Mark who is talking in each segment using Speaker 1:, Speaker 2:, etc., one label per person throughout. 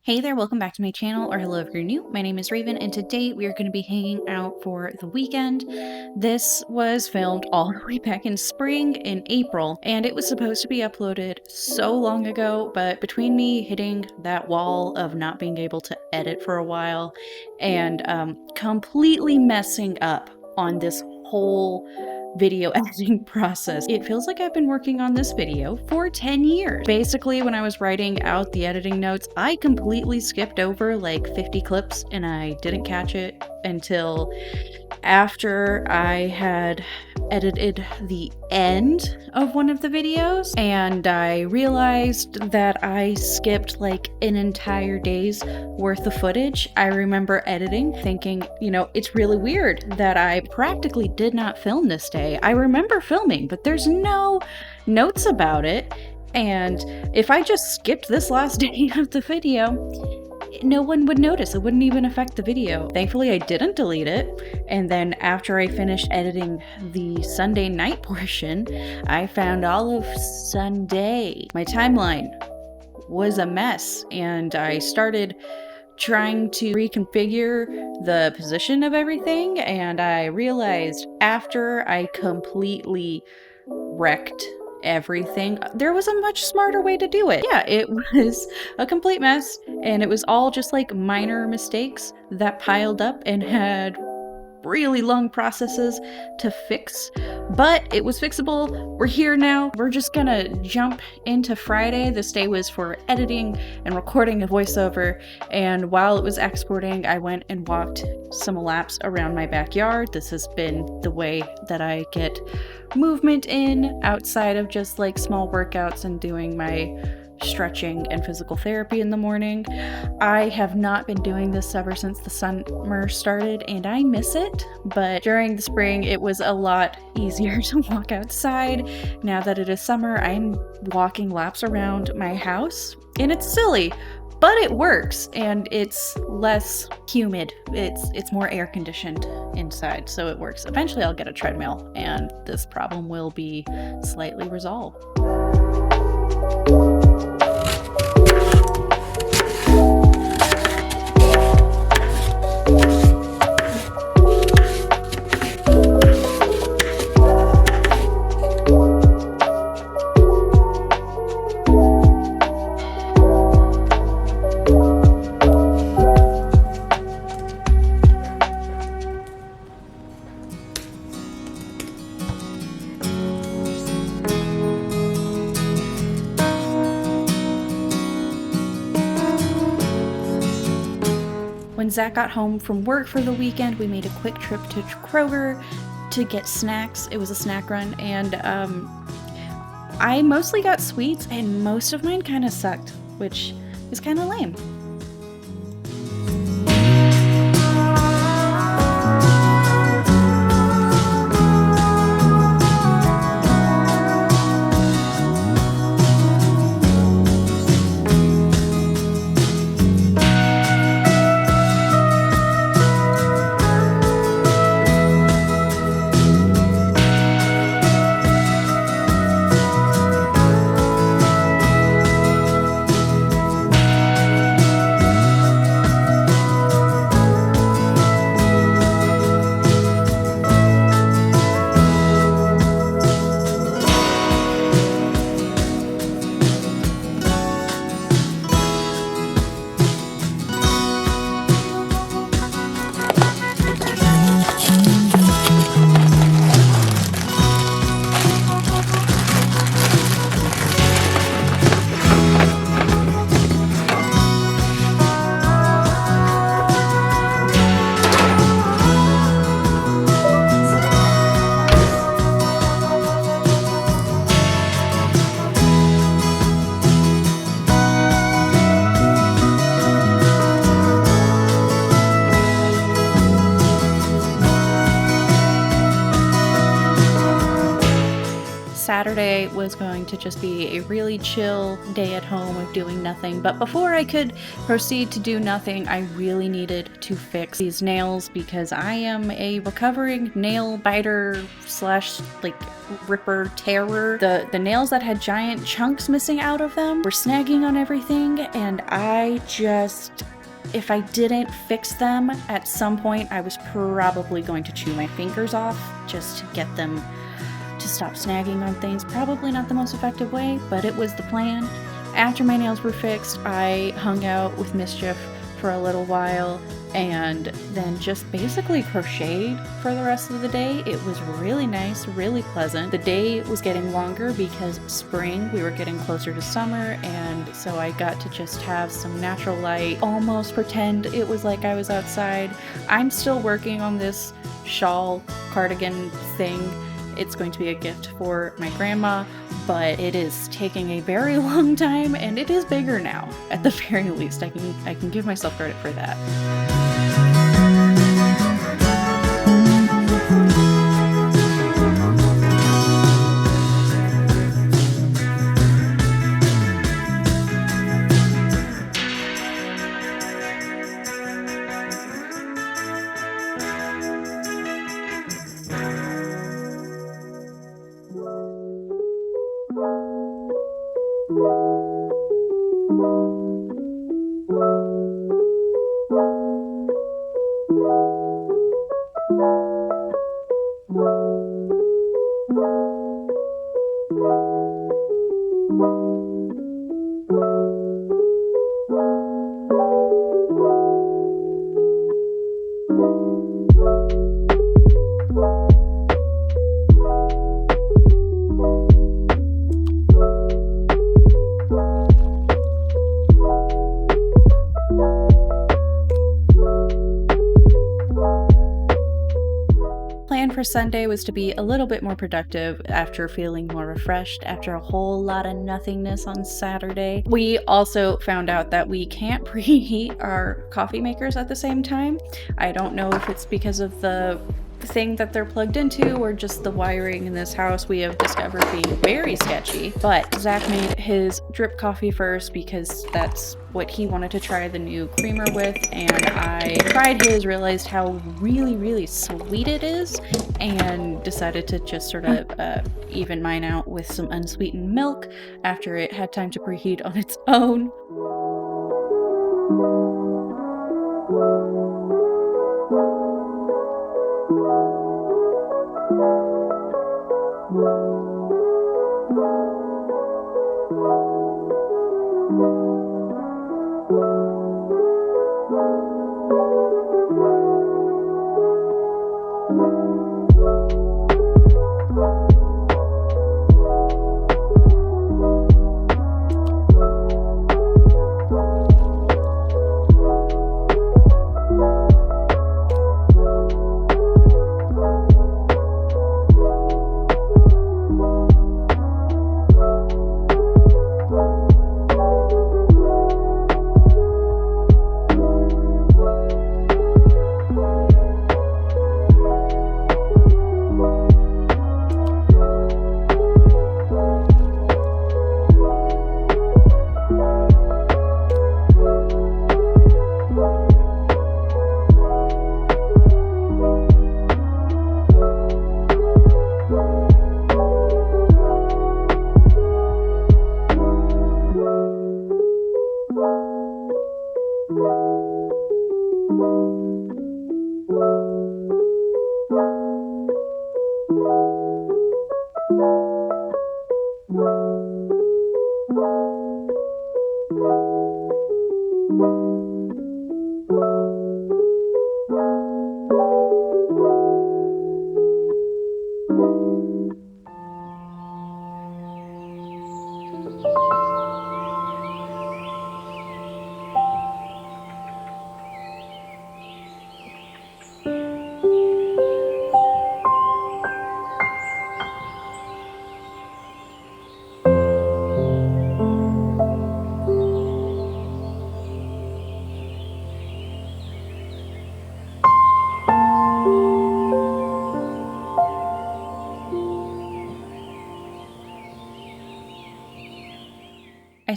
Speaker 1: Hey there, welcome back to my channel, or hello if you're new. My name is Raven, and today we are going to be hanging out for the weekend. This was filmed all the way back in spring, in April, and it was supposed to be uploaded so long ago, but between me hitting that wall of not being able to edit for a while, and completely messing up on this whole video editing process. It feels like I've been working on this video for 10 years. Basically, when I was writing out the editing notes, I completely skipped over like 50 clips and I didn't catch it until after I had edited the end of one of the videos, and I realized that I skipped like an entire day's worth of footage. I remember editing thinking, it's really weird that I practically did not film this day. I remember filming, but there's no notes about it. And if I just skipped this last day of the video, no one would notice. It wouldn't even affect the video. Thankfully, I didn't delete it. And then after I finished editing the Sunday night portion, I found all of Sunday. My timeline was a mess, and I started trying to reconfigure the position of everything, and I realized after I completely wrecked everything, there was a much smarter way to do it. Yeah, it was a complete mess, and it was all just like minor mistakes that piled up and had really long processes to fix, but it was fixable. We're here now. We're just gonna jump into Friday. This day was for editing and recording a voiceover, and while it was exporting, I went and walked some laps around my backyard. This has been the way that I get movement in outside of just like small workouts and doing my stretching and physical therapy in the morning. I have not been doing this ever since the summer started, and I miss it, but during the spring it was a lot easier to walk outside. Now that it is summer, I'm walking laps around my house, and it's silly, but it works, and it's less humid. It's more air conditioned inside, so it works. Eventually I'll get a treadmill and this problem will be slightly resolved. When Zach got home from work for the weekend, we made a quick trip to Kroger to get snacks. It was a snack run, and I mostly got sweets, and most of mine kind of sucked, which is kind of lame. Saturday was going to just be a really chill day at home of doing nothing. But before I could proceed to do nothing, I really needed to fix these nails because I am a recovering nail biter slash like ripper terror. The nails that had giant chunks missing out of them were snagging on everything, and I just, if I didn't fix them at some point, I was probably going to chew my fingers off just to get them to stop snagging on things. Probably not the most effective way, but it was the plan. After my nails were fixed, I hung out with Mischief for a little while and then just basically crocheted for the rest of the day. It was really nice, really pleasant. The day was getting longer because spring, we were getting closer to summer, and so I got to just have some natural light, almost pretend it was like I was outside. I'm still working on this shawl cardigan thing. It's going to be a gift for my grandma, but it is taking a very long time, and it is bigger now. At the very least, I can give myself credit for that. For Sunday was to be a little bit more productive after feeling more refreshed after a whole lot of nothingness on Saturday. We also found out that we can't preheat our coffee makers at the same time. I don't know if it's because of the thing that they're plugged into or just the wiring in this house we have discovered being very sketchy. But Zach made his drip coffee first because that's what he wanted to try the new creamer with, and I tried his, realized how really sweet it is, and decided to just sort of even mine out with some unsweetened milk after it had time to preheat on its own.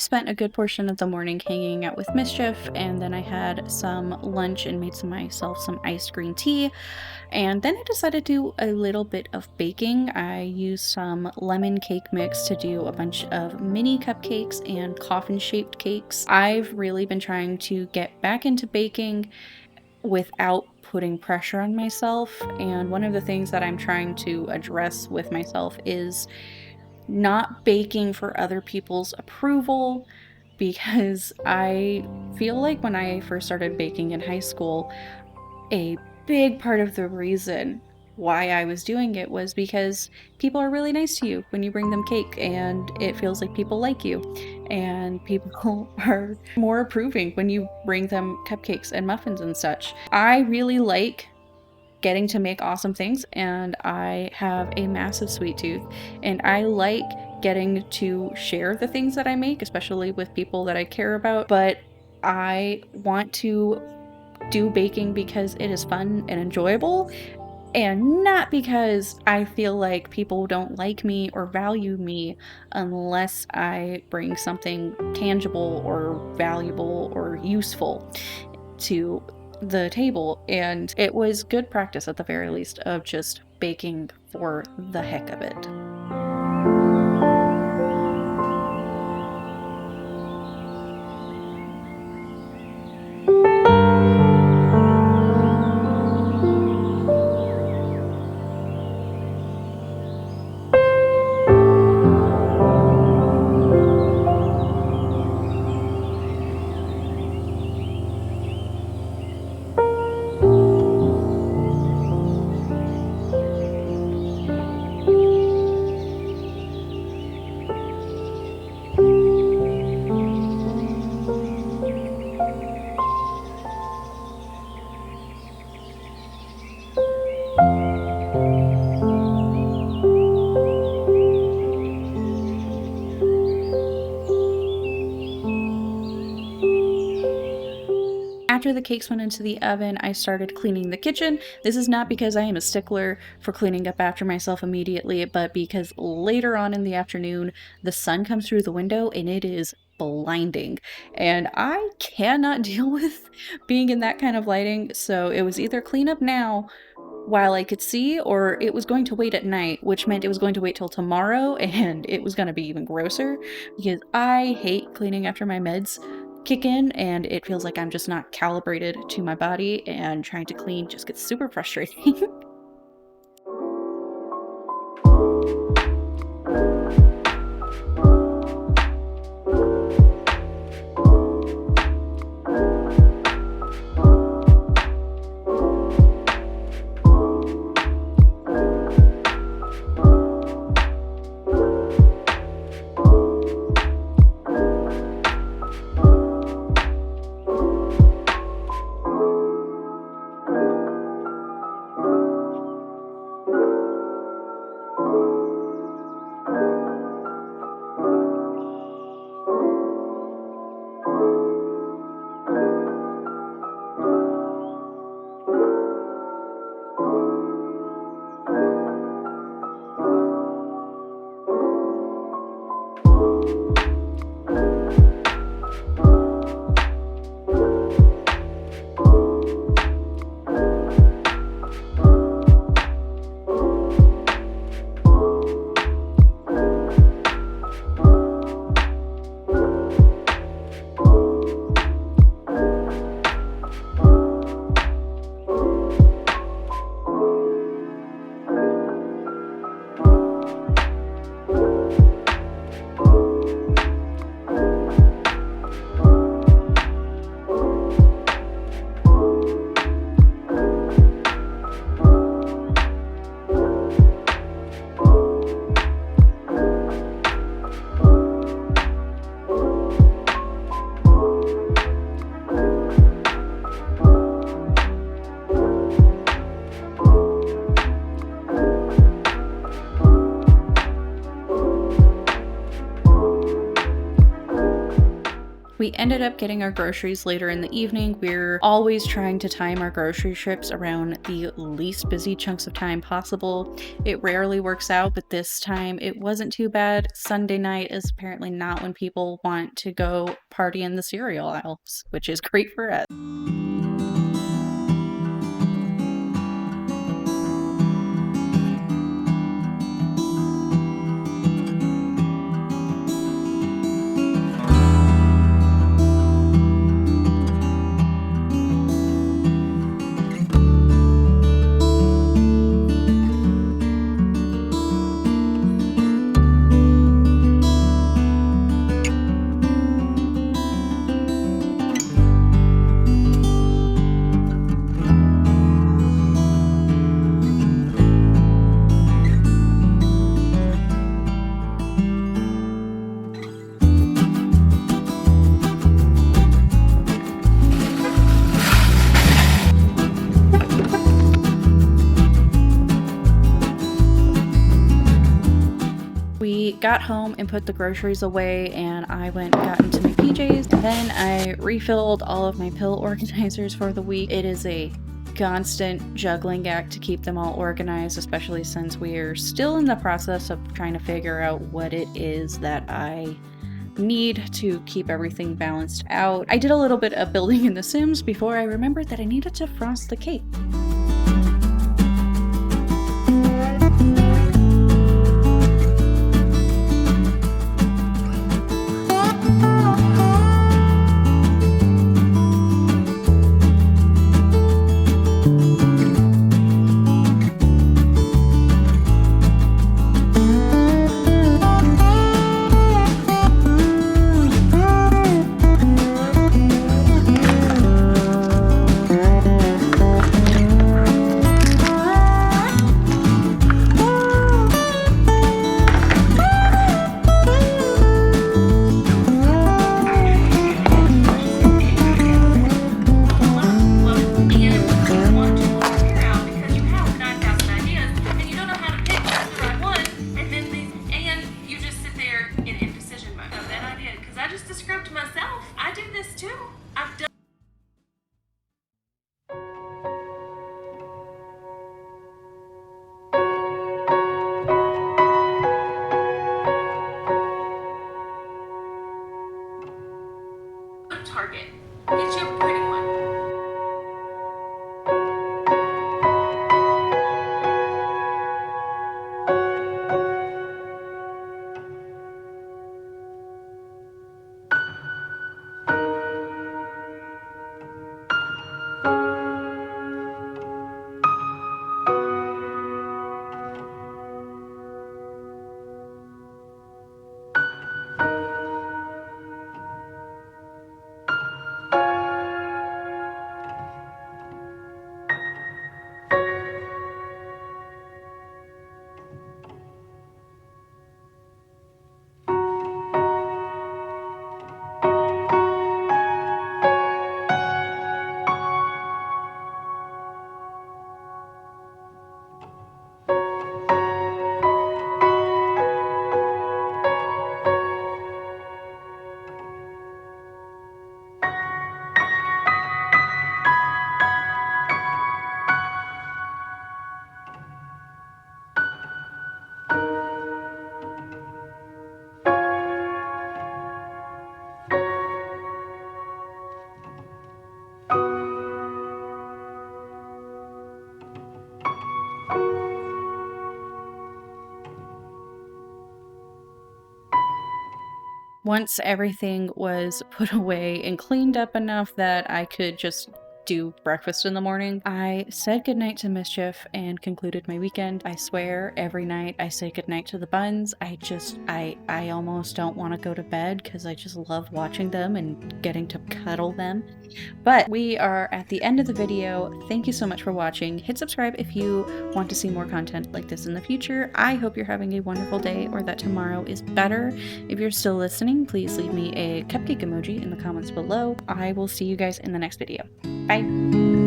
Speaker 1: spent a good portion of the morning hanging out with Mischief, and then I had some lunch and made myself some iced green tea. And then I decided to do a little bit of baking. I used some lemon cake mix to do a bunch of mini cupcakes and coffin-shaped cakes. I've really been trying to get back into baking without putting pressure on myself. And one of the things that I'm trying to address with myself is not baking for other people's approval, because I feel like when I first started baking in high school, a big part of the reason why I was doing it was because people are really nice to you when you bring them cake, and it feels like people like you. And people are more approving when you bring them cupcakes and muffins and such. I really like getting to make awesome things, and I have a massive sweet tooth, and I like getting to share the things that I make, especially with people that I care about. But I want to do baking because it is fun and enjoyable, and not because I feel like people don't like me or value me unless I bring something tangible or valuable or useful to the table. And it was good practice at the very least of just baking for the heck of it. After the cakes went into the oven, I started cleaning the kitchen. This is not because I am a stickler for cleaning up after myself immediately, but because later on in the afternoon, the sun comes through the window and it is blinding. And I cannot deal with being in that kind of lighting. So it was either clean up now while I could see, or it was going to wait at night, which meant it was going to wait till tomorrow, and it was going to be even grosser because I hate cleaning after my meds kick in, and it feels like I'm just not calibrated to my body, and trying to clean just gets super frustrating. We ended up getting our groceries later in the evening. We're always trying to time our grocery trips around the least busy chunks of time possible. It rarely works out, but this time it wasn't too bad. Sunday night is apparently not when people want to go party in the cereal aisles, which is great for us. We got home and put the groceries away, and I went and got into my PJs, and then I refilled all of my pill organizers for the week. It is a constant juggling act to keep them all organized, especially since we are still in the process of trying to figure out what it is that I need to keep everything balanced out. I did a little bit of building in The Sims before I remembered that I needed to frost the cake.
Speaker 2: Target. Get you a pretty one.
Speaker 1: Once everything was put away and cleaned up enough that I could just do breakfast in the morning, I said goodnight to Mischief and concluded my weekend. I swear every night I say goodnight to the buns. I almost don't want to go to bed because I just love watching them and getting to cuddle them. But we are at the end of the video. Thank you so much for watching. Hit subscribe if you want to see more content like this in the future. I hope you're having a wonderful day or that tomorrow is better. If you're still listening, please leave me a cupcake emoji in the comments below. I will see you guys in the next video. Bye!